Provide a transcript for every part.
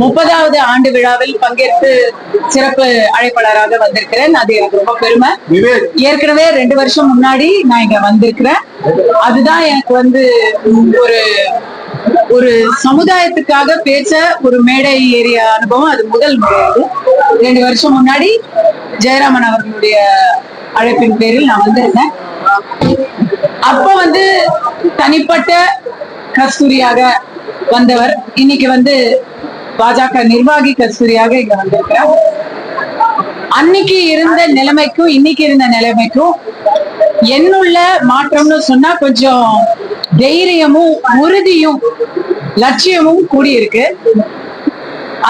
30வது ஆண்டு விழாவில் பங்கேற்று சிறப்பு அழைப்பாளராக வந்திருக்கிறேன். அது எனக்கு ரொம்ப பெருமை. ஏற்கனவே 2 வருஷம் முன்னாடி நான் இங்க வந்திருக்கிறேன். அதுதான் எனக்கு ஒரு ஒரு சமுதாயத்துக்காக பேச ஒரு மேடை ஏறிய அனுபவம். அது முதல் முறை. 2 வருஷம் முன்னாடி ஜெயராமன் அவர்களுடைய அழைப்பின் பேரில் நான் வந்திருந்தேன். அப்ப தனிப்பட்ட கஸ்தூரியாக வந்தவர் இன்னைக்கு பாஜக நிர்வாகி கஸ்தூரியாக இங்க வந்திருக்கிறார். அன்னைக்கு இருந்த நிலைமைக்கும் இன்னைக்கு இருந்த நிலைமைக்கும் என்னுள்ள மாற்றம்னு சொன்னா கொஞ்சம் தைரியமும் உறுதியும் லட்சியமும் கூடியிருக்கு.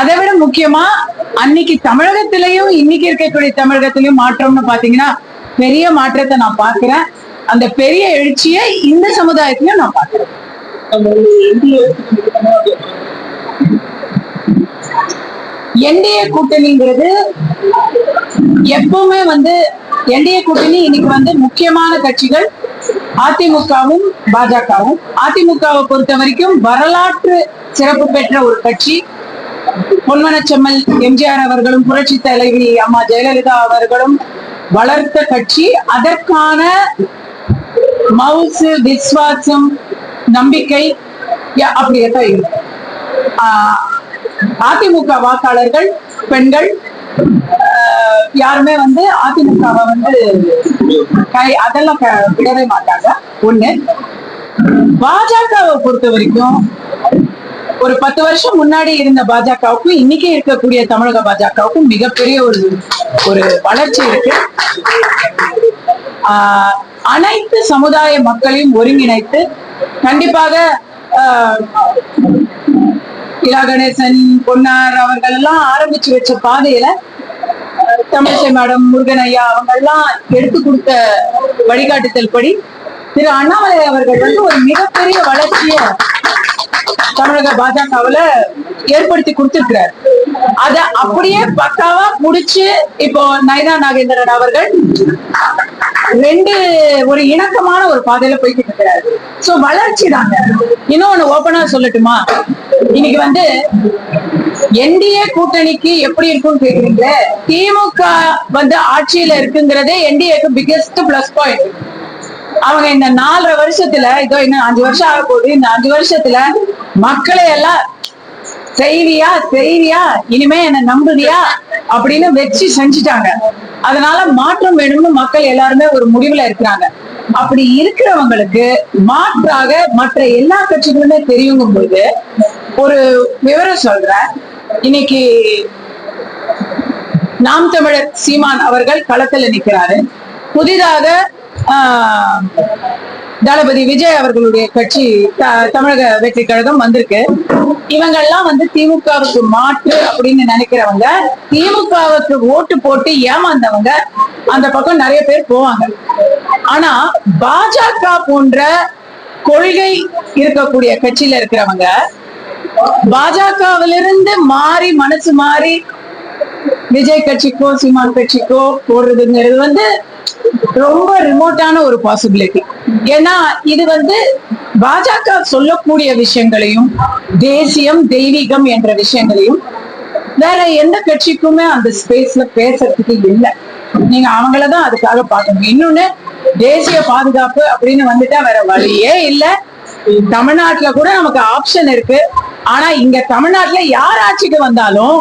அதை விட முக்கியமா அன்னைக்கு தமிழகத்திலையும் இன்னைக்கு இருக்கக்கூடிய தமிழகத்திலையும் மாற்றம்னு பாத்தீங்கன்னா பெரிய மாற்றத்தை நான் பாக்குறேன். அந்த பெரிய எழுச்சியை இந்த சமுதாயத்திலையும் நான் பாக்குறேன். என்டிஏ கூட்டணிங்கிறது எப்பவுமே என்டிஏ கூட்டணி இன்னைக்கு முக்கியமான கட்சிகள் அதிமுகவும் பாஜகவும். அதிமுகவை பொறுத்த வரைக்கும் வரலாற்று சிறப்பு பெற்ற ஒரு கட்சி. பொன்மனச்செம்மல் எம்ஜிஆர் அவர்களும் புரட்சி தலைவி அம்மா ஜெயலலிதா அவர்களும் வளர்த்த கட்சி. அதற்கான மவுசு விசுவாசம் நம்பிக்கை அப்படியே தான் இருக்கு. அதிமுக வாக்காளர்கள் பெண்கள் யாருமே அதிமுகவை அதெல்லாம் விடவே மாட்டாங்க. ஒண்ணு. பாஜகவை பொறுத்த வரைக்கும் ஒரு 10 வருஷம் முன்னாடி இருந்த பாஜகவுக்கும் இன்னைக்கு இருக்கக்கூடிய தமிழக பாஜகவுக்கும் மிகப்பெரிய ஒரு வளர்ச்சி இருக்கு. அனைத்து சமுதாய மக்களையும் ஒருங்கிணைத்து கண்டிப்பாக இலா கணேசன், பொன்னார் அவர்கள் எல்லாம் ஆரம்பிச்சு வச்ச பாதையில தமிழிசை மேடம், முருகன் ஐயா அவங்க எல்லாம் எடுத்து கொடுத்த வழிகாட்டுதல் படி திரு அண்ணாமலை அவர்கள் ஒரு மிகப்பெரிய வளர்ச்சிய தமிழக பாஜகவுல ஏற்படுத்தி கொடுத்திருக்கிறார். அத அப்படியே பக்காவா முடிச்சு இப்போ நயனா நாகேந்திரன் அவர்கள் ஒரு இணக்கமான ஒரு பாதையில போய்கிட்டு இருக்கிறாரு. சோ வளர்ச்சி தாங்க. இன்னொன்னு ஓபனா சொல்லட்டுமா, இன்னைக்கு என்டிஏ கூட்டணிக்கு எப்படி இருக்குன்னு கேக்குறீங்க. திமுக ஆட்சியில இருக்குங்கிறதே என்டிஏக்கு பிகெஸ்ட் பிளஸ் பாயிண்ட். அவங்க இந்த 4.5 வருஷத்துல இதோ இன்னும் 5 வருஷம் ஆக போகுது. இந்த 5 வருஷத்துல மக்களை எல்லாம் செய்வியா இனிமே என்ன நம்புதியா அப்படின்னு வச்சு செஞ்சுட்டாங்க. அதனால மாற்றம் வேணும்னு மக்கள் எல்லாருமே ஒரு முடிவுல இருக்கிறாங்க. அப்படி இருக்கிறவங்களுக்கு மாற்றாக மற்ற எல்லா கட்சிகளுமே தெரியுங்கும் போது ஒரு விவரம் சொல்றேன். இன்னைக்கு நாம் தமிழர் சீமான் அவர்கள் களத்துல நிற்கிறாரு. புதிதாக தளபதி விஜய் அவர்களுடைய கட்சி தமிழக வெற்றி கழகம் வந்திருக்கு. இவங்கெல்லாம் திமுகவுக்கு மாற்று அப்படின்னு நினைக்கிறவங்க, திமுகவுக்கு ஓட்டு போட்டு ஏமாந்தவங்க அந்த பக்கம் நிறைய பேர் போவாங்க. ஆனா பாஜக போன்ற கொள்கை இருக்கக்கூடிய கட்சியில இருக்கிறவங்க பாஜகவிலிருந்து மாறி மனசு மாறி விஜய் கட்சிக்கோ சீமான் கட்சிக்கோ போடுறதுங்கிறது ரொம்ப ரிமோட்டான ஒரு பாசிபிலிட்டி. ஏன்னா இது பாஜக சொல்லக்கூடிய விஷயங்களையும் தேசியம் தெய்வீகம் என்ற விஷயங்களையும் வேற எந்த கட்சிக்குமே அந்த ஸ்பேஸ்ல பேசுறதுக்கு இல்லை. நீங்க அவங்களதான் அதுக்காக பார்க்கணும். இன்னொன்னு, தேசிய பாதுகாப்பு அப்படின்னு வந்துட்டா வேற வழியே இல்லை. தமிழ்நாட்டுல கூட நமக்கு ஆப்ஷன் இருக்கு. ஆனா இங்க தமிழ்நாட்டுல யார் ஆட்சிக்கு வந்தாலும்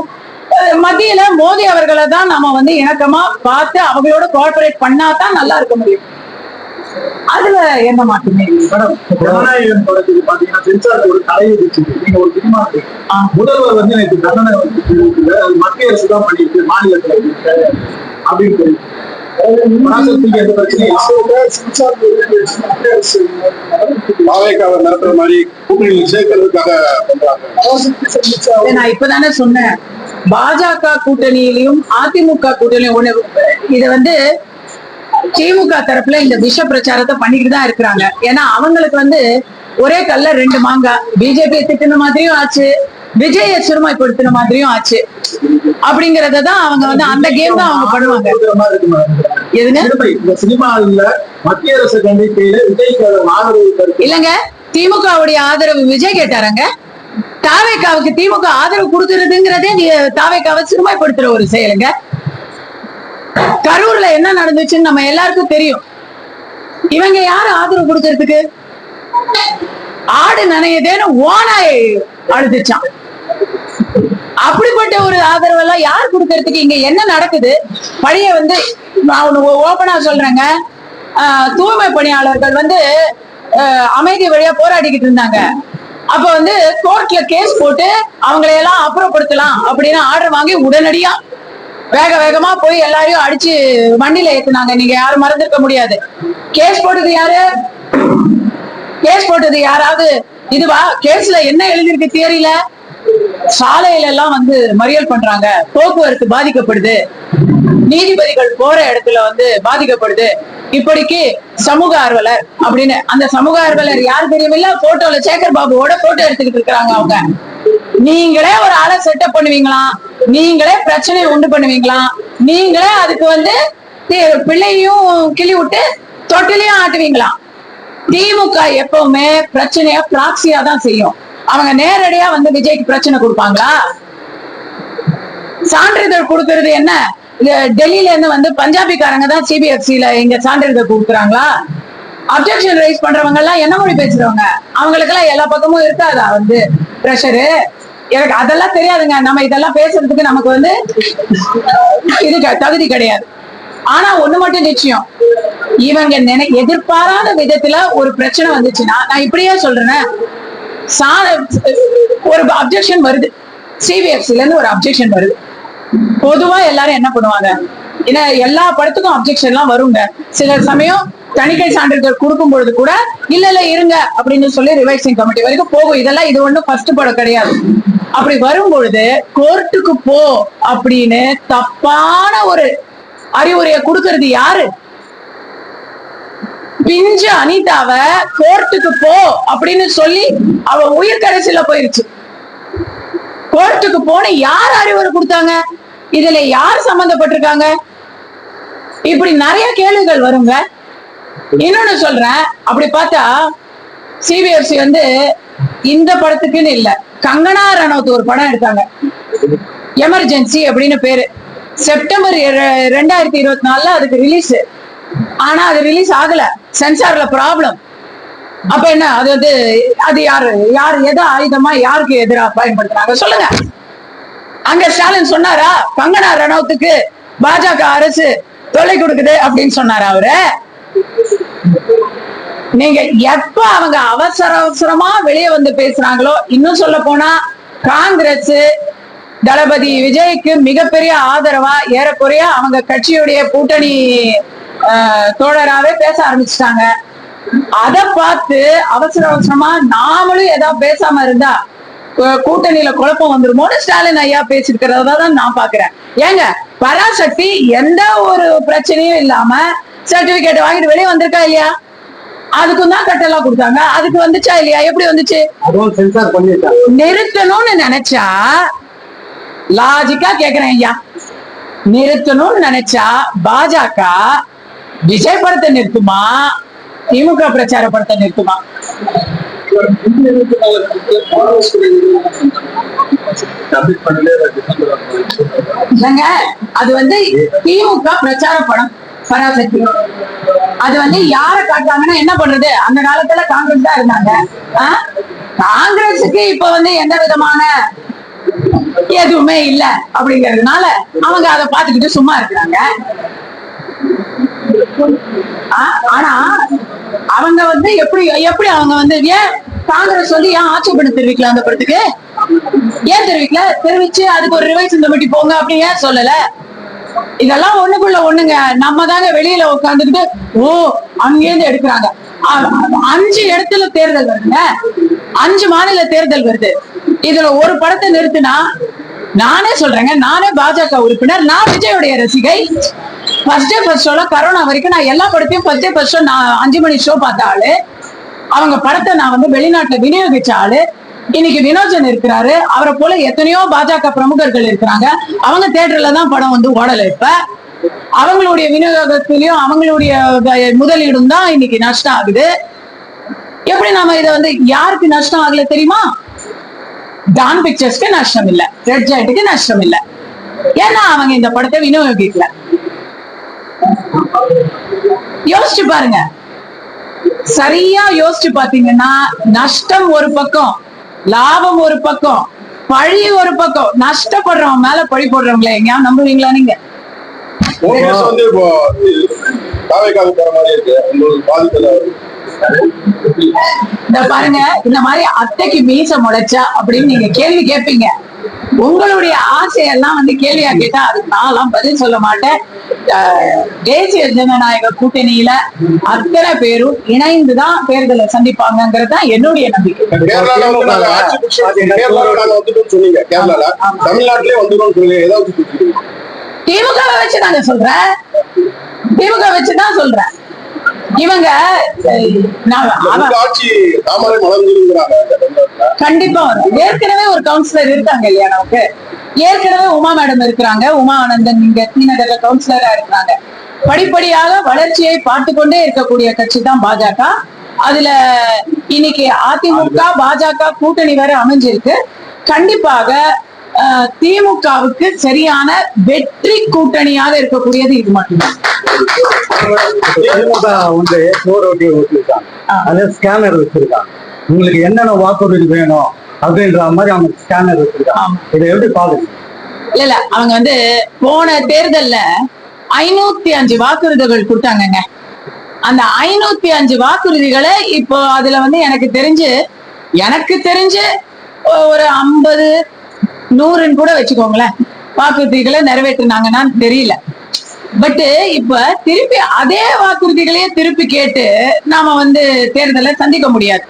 மத்தியில மோடி அவர்களை தான் நாம இணக்கமா பார்த்து அவங்களோட கோஆபரேட் பண்ணாதான் நல்லா இருக்க முடியும். அதுல என்ன மாற்றமே முதல்வர் நேற்று தண்டனை மத்திய அரசு தான் பண்ணிருக்கு, மாநிலத்தில் அப்படின்னு நடத்துற மாதிரி கூட்டணியில் சேர்க்கிறதுக்காக நான் இப்பதானே சொன்னேன். பாஜக கூட்டணியிலையும் அதிமுக கூட்டணியும் இது திமுக தரப்புல இந்த விஷ பிரச்சாரத்தை பண்ணிக்கிட்டு தான் இருக்கிறாங்க. ஏன்னா அவங்களுக்கு ஒரே கல்ல 2 மாங்காய். பிஜேபி திட்டின மாதிரியும் ஆச்சு, விஜய சிறுமைப்படுத்தின மாதிரியும் ஆச்சு. அப்படிங்கறதான் அவங்க அந்த கேம் தான் அவங்க பண்ணுவாங்க. மத்திய அரசு இல்லங்க, திமுகவுடைய ஆதரவு விஜய் கேட்டாருங்க. தாவேக்காவுக்கு திமுக ஆதரவு கொடுக்கறதுங்கிறதே தாவேக்காவை சிறுமைப்படுத்துற ஒரு செயலுங்க. கரூர்ல என்ன நடந்துச்சுன்னு நம்ம எல்லாருக்கும் தெரியும். இவங்க யாரு ஆதரவு கொடுக்கறதுக்கு? ஆடு நனையதேன்னு ஓனாய் அழுதுச்சான். அப்படிப்பட்ட ஒரு ஆதரவு எல்லாம் யார் கொடுக்கறதுக்கு? இங்க என்ன நடக்குது? பழைய வந்து நான் ஓபனா சொல்றேங்க, தூய்மை பணியாளர்கள் வந்து அமைதி வழியா போராடிக்கிட்டு இருந்தாங்க. அப்ப வந்து கோர்ட்ல கேஸ் போட்டு அவங்களையெல்லாம் அப்புறப்படுத்தலாம் அப்படின்னு ஆர்டர் வாங்கி உடனடியா வேக வேகமா போய் எல்லாரையும் அடிச்சு வண்டியில ஏத்துனாங்க. நீங்க யாரும் மறந்துருக்க முடியாது. கேஸ் போட்டது யாரு? கேஸ் போட்டது யாராவது இதுவா? கேஸ்ல என்ன எழுதிருக்கு தியரியில? சாலையில எல்லாம் வந்து மறியல் பண்றாங்க, போக்குவரத்து பாதிக்கப்படுது, நீதிபதிகள் போற இடத்துல வந்து பாதிக்கப்படுது, இப்படிக்கு சமூக ஆர்வலர் அப்படின்னு. அந்த சமூக ஆர்வலர் யார் தெரியவில்லை, போட்டோல சேகர் பாபுவோட போட்டோ எடுத்துக்கிட்டு இருக்கிறாங்க அவங்க. நீங்களே ஒரு ஆளை செட்டப் பண்ணுவீங்களா? நீங்களே பிரச்சனையை உண்டு பண்ணுவீங்களா? நீங்களே அதுக்கு வந்து பிள்ளையும் கிளி விட்டு தொட்டிலையும் ஆட்டுவீங்களா? திமுக எப்பவுமே பிரச்சனைய பிராக்சியா தான் செய்யும். அவங்க நேரடியா வந்து விஜய்க்கு பிரச்சனை கொடுப்பாங்களா? சான்றிதழ் கொடுக்கறது என்ன? டெல்லியில இருந்து வந்து பஞ்சாபிக்காரங்க தான் சிபிஎஃப்சில இங்க சான்றிதழ் கொடுக்குறாங்களா? அப்ஜெக்ஷன் ரைஸ் பண்றவங்க எல்லாம் என்ன மொழி பேசுறவங்க? அவங்களுக்கு எல்லாம் எல்லா பக்கமும் இருக்காதா வந்து பிரஷரு? எனக்கு அதெல்லாம் தெரியாதுங்க. நம்ம இதெல்லாம் பேசுறதுக்கு நமக்கு வந்து இது தகுதி கிடையாது. ஆனா ஒண்ணு மட்டும் நிச்சயம், இவங்க எதிர்பாராத விதத்துல ஒரு பிரச்சனை வந்துச்சுன்னா, நான் இப்படியே சொல்றேன், ஒரு அப்ஜெக்ஷன் வருது, சிபிஎஃப்சில இருந்து ஒரு அப்ஜெக்ஷன் வருது. பொதுவா எல்லாரும் என்ன பண்ணுவாங்க? ஏன்னா எல்லா படத்துக்கும் அப்ஜெக்ஷன் எல்லாம் வருங்க. சில சமயம் தணிக்கை சான்றிதழ் கொடுக்கும் பொழுது கூட இல்ல இல்ல இருங்க அப்படின்னு சொல்லி ரிவைசிங் கமிட்டி வரைக்கும் போகும். இதெல்லாம் இது ஒண்ணும் ஃபர்ஸ்ட் படம் கிடையாது. அப்படி வரும் பொழுது கோர்ட்டுக்கு போ அப்படின்னு தப்பான ஒரு அறிவுரையை கொடுக்கறது யாரு? பிஞ்சு அனிதாவ கோர்ட்டுக்கு போ அப்படின்னு சொல்லி அவ உயிர் கடைசியில போயிருச்சு. கோர்ட்டுக்கு போன யார் அறிவுரை கொடுத்தாங்க? இதுல யார் சம்பந்தப்பட்டிருக்காங்க? இப்படி நிறைய கேள்விகள் வருங்க. இன்னொன்னு சொல்றேன், அப்படி பார்த்தா சிபிஎஃப்சி வந்து இந்த படத்துக்குன்னு இல்ல, கங்கனா ரனௌத் ஒரு படம் எடுத்தாங்க, எமர்ஜென்சி அப்படின்னு பேரு. செப்டம்பர் 2024 அதுக்கு ரிலீஸ். ஆனா அது ரிலீஸ் ஆகல, சென்சார்ல ப்ராப்ளம். அப்ப என்ன அது வந்து அது யாரு எதை ஆயுதமா யாருக்கு எதிராக பயன்படுத்துறாங்க சொல்லுங்க. அங்க ஸ்டாலின் சொன்னாரா கங்கனா ரனௌத்துக்கு பாஜக அரசு தொலை கொடுக்குது அப்படின்னு சொன்னாரா அவரு? நீங்க எப்ப அவங்க அவசர அவசரமா வெளியே வந்து பேசுறாங்களோ, இன்னும் சொல்ல போனா காங்கிரஸ் தளபதி விஜய்க்கு மிகப்பெரிய ஆதரவா ஏறக்குறைய அவங்க கட்சியுடைய கூட்டணி தோழராவே பேச ஆரம்பிச்சுட்டாங்க. அத பார்த்து அவசர அவசரமா நாமளும் ஏதாவது பேசாம இருந்தா கூட்டணியில குழப்பம் வந்துருமோன்னு ஸ்டாலின் ஐயா பேசிருக்கிறதா தான் நான் பாக்குறேன். ஏங்க பராசக்தி எந்த ஒரு பிரச்சனையும் இல்லாம சர்டிபிகேட் வாங்கிட்டு வெளியே வந்திருக்கா இல்லையா? அதுக்கும் தான் கட்டெல்லாம் கொடுத்தாங்க. அதுக்கு வந்துச்சா இல்லையா? எப்படி வந்துச்சு? நிறுத்தணும்னு நினைச்சா, லாஜிக்கா கேக்குறேன் ஐயா, நிறுத்தணும்னு நினைச்சா பாஜக விஜய் படத்தை நிறுத்துமா, திமுக பிரச்சார படத்தை நிறுத்துமா? அது வந்து திமுக பிரச்சார படம் பராசக்தி. அது வந்து யார காட்டாங்கன்னா என்ன பண்றது? அந்த காலத்துல காங்கிரஸ் தான் இருந்தாங்க. காங்கிரஸுக்கு இப்ப வந்து எந்த விதமான எதுவுமே இல்ல அப்படிங்கறதுனால அவங்க அதை பார்த்துக்கிட்டு சும்மா இருக்கிறாங்க. ஆனா அவங்க வந்து எப்படி அவங்க வந்து ஏன் காங்கிரஸ் வந்து ஏன் ஆட்சேபனை தெரிவிக்கல? அந்த படத்துக்கு ஏன் தெரிவிக்கல? தெரிவிச்சு அதுக்கு ஒரு ரிவைஸ் கமிட்டி போங்க அப்படி ஏன் சொல்லல? இதெல்லாம் ஒண்ணுக்குள்ள ஒண்ணுங்க. நம்ம தாங்க வெளியில உட்காந்துக்கிட்டு ஓ அங்கேருந்து எடுக்கிறாங்க. 5 இடத்துல தேர்தல் வருதுங்க, 5 மாநில தேர்தல் வருது. இதுல ஒரு படத்தை நிறுத்தினா, நானே சொல்றேங்க, நானே பாஜக உறுப்பினர், நான் விஜயோடைய ரசிகை. ஃபர்ஸ்ட் டே ஃபர்ஸ்ட் ஷோல கரோனா வரைக்கும் நான் எல்லா படத்தையும் ஃபர்ஸ்ட் டே ஃபர்ஸ்ட் ஷோ நான் 5 மணி ஷோ பார்த்த ஆளு. அவங்க படத்தை நான் வந்து வெளிநாட்டுல விநியோகிச்ச ஆளு. இன்னைக்கு வினோஜன் இருக்கிறாரு, அவரை போல எத்தனையோ பாஜக பிரமுகர்கள் இருக்கிறாங்க. அவங்க தியேட்டர்ல தான் படம் வந்து ஓடல. இப்ப அவங்களுடைய விநியோகத்திலையும் அவங்களுடைய முதலீடும் தான் இன்னைக்கு நஷ்டம் ஆகுது. எப்படி நாம இதை வந்து யாருக்கு நஷ்டம் ஆகல தெரியுமா? டான் பிக்சர்ஸ்க்கு நஷ்டம் இல்ல, ரெட் ஜெயண்ட்டுக்கு நஷ்டம் இல்ல. ஏன்னா அவங்க இந்த படத்தை விநியோகிக்கல. யோசிச்சு பாருங்க, சரியா யோசிச்சு பாத்தீங்கன்னா நஷ்டம் ஒரு பக்கம், லாபம் ஒரு பக்கம், பழி ஒரு பக்கம். நஷ்டப்படுறவங்க மேல பழி போடுறவங்களே எங்கேயாவது நம்புவீங்களா நீங்க? வந்து இப்போ தாவேக்காக போற மாதிரி இருக்கு, உங்களுக்கு பாதிக்கல? இந்த பாருங்க, இந்த மாதிரி அத்தைக்கு மீச முளைச்சா அப்படின்னு நீங்க கேள்வி கேட்பீங்க. உங்களுடைய ஆசையெல்லாம் வந்து கேள்வியா கேட்டா அதுக்கு நான்லாம் பதில் சொல்ல மாட்டேன். தேசிய ஜனநாயக கூட்டணியில அத்தனை பேரும் இணைந்துதான் தேர்தலை சந்திப்பாங்கிறது தான் என்னுடைய நம்பிக்கை. திமுகவை வச்சுதாங்க சொல்றேன், திமுக வச்சுதான் சொல்றேன். இவங்க கண்டிப்பா வரும். ஏற்கனவே ஒரு கவுன்சிலர் இருக்காங்க இல்லையா நமக்கு, ஏற்கனவே உமா மேடம் இருக்கிறாங்க, உமா ஆனந்தன் இங்க தீநகர்ல கவுன்சிலரா இருக்கிறாங்க. படிப்படியாக வளர்ச்சியை பார்த்து கொண்டே இருக்கக்கூடிய கட்சி தான் பாஜக. அதுல இன்னைக்கு அதிமுக பாஜக கூட்டணி வேற அமைஞ்சிருக்கு. கண்டிப்பாக திமுகவுக்கு சரியான வெற்றி கூட்டணியாக இருக்கக்கூடியது இது மட்டும்தான். திமுக வந்து ஓட்டி வச்சிருக்காங்க, அது ஸ்கேனர் வச்சிருக்காங்க. உங்களுக்கு என்னென்ன வாக்குறுதி வேணும் அப்படின்ற மாதிரி அவங்க ஸ்கேனர் வச்சிருக்காங்க. இதை எப்படி பாக்குறீங்க? இல்ல அவங்க வந்து போன தேர்தல்ல 505 வாக்குறுதிகள் கொடுத்தாங்கங்க. அந்த 505 வாக்குறுதிகளை இப்போ அதுல வந்து எனக்கு தெரிஞ்சு ஒரு 50 100 கூட வச்சுக்கோங்களேன் வாக்குறுதிகளை நிறைவேற்றினாங்கன்னா தெரியல. பட் இப்ப திருப்பி அதே வாக்குறுதிகளையே திருப்பி கேட்டு நாம வந்து தேர்தலை சந்திக்க முடியாது.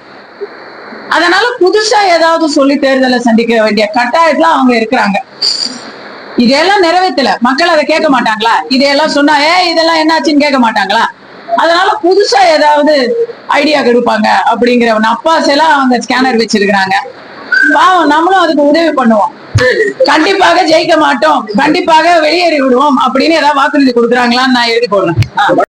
அதனால புதுசா ஏதாவது சொல்லி தேர்தலை சந்திக்க வேண்டிய கட்டாயத்துல அவங்க இருக்கிறாங்க. இதையெல்லாம் நிறைவேற்றல, மக்கள் அதை கேட்க மாட்டாங்களா? இதையெல்லாம் சொன்னா இதெல்லாம் என்னாச்சுன்னு கேட்க மாட்டாங்களா? அதனால புதுசா ஏதாவது ஐடியா கொடுப்பாங்க அப்படிங்கிற நப்பாசெல்லாம் அவங்க ஸ்கேனர் வச்சிருக்கிறாங்க. பாவம், நம்மளும் அதுக்கு உதவி பண்ணுவோம். கண்டிப்பாக ஜெயிக்க மாட்டோம், கண்டிப்பாக வெளியேறி விடுவோம் அப்படின்னு ஏதாவது வாக்குறுதி கொடுக்குறாங்களான்னு நான் எழுதி போடுறேன்.